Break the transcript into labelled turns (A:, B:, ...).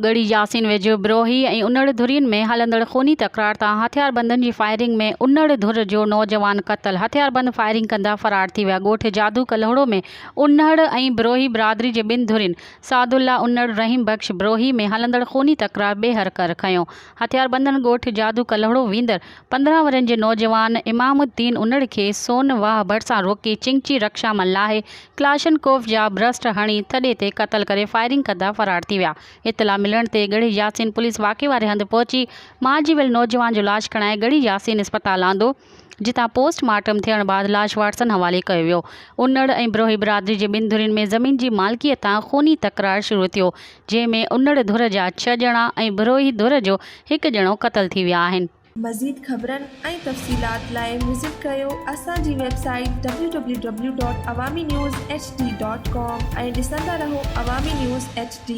A: गढ़ी यासीन वेझो बिरोही ऐं उनड़ धुरियुनि में हलंदड़ खूनी तकरार तां हथियारबंदनि जी फायरिंग में उनड़ धुर जो नौजवान क़तल। हथियारबंद फायरिंग कंदा फरार थी विया। ॻोठ जादू कलहड़ो में उनड़ ऐं बिरोही बिरादरी जे ॿिनि धुरियुनि सादुल्ला उनड़ रहीम बख़्श बिरोही में हलंदड़ खूनी तकरार बेहर कर खंयो। हथियारबंदनि ॻोठ जादू कलहड़ो वींदड़ 15 वरनि जे नौजवान इमामुद्दीन उनड़ खे सोन वाह भरिसां रोके चिंची रक्षा में लाहे क्लाशनकोफ जा ब्रस्ट हणी थॾे ते क़तल करे फायरिंग कंदा फरार थी विया। इतला मिलण ते गढ़ी यासीन पुलिस वाक़े वारे हंधि पहुची मारिजी वियल नौजवान जो लाश खणाए गढ़ी यासीन अस्पताल आंदो, जितां पोस्टमार्टम थियण बाद लाश वाटसन हवाले कयो वियो। उनड़ ऐं बिरोही बिरादरी जे ॿिनि धुरियुनि में ज़मीन जी मालिकीअ तां खूनी तकरार शुरू थियो, जंहिंमें उनड़ धुर जा 6 ॼणा ऐं बिरोही धुर जो 1 ॼणो क़तल थी विया आहिनि।
B: मज़ीद ख़बरनि ऐं तफ़सीलात लाइ विज़िट कयो असांजी वेबसाइट www.awamiNewsHD.com ऐं ॾिसंदा रहो अवामी न्यूज़ HD।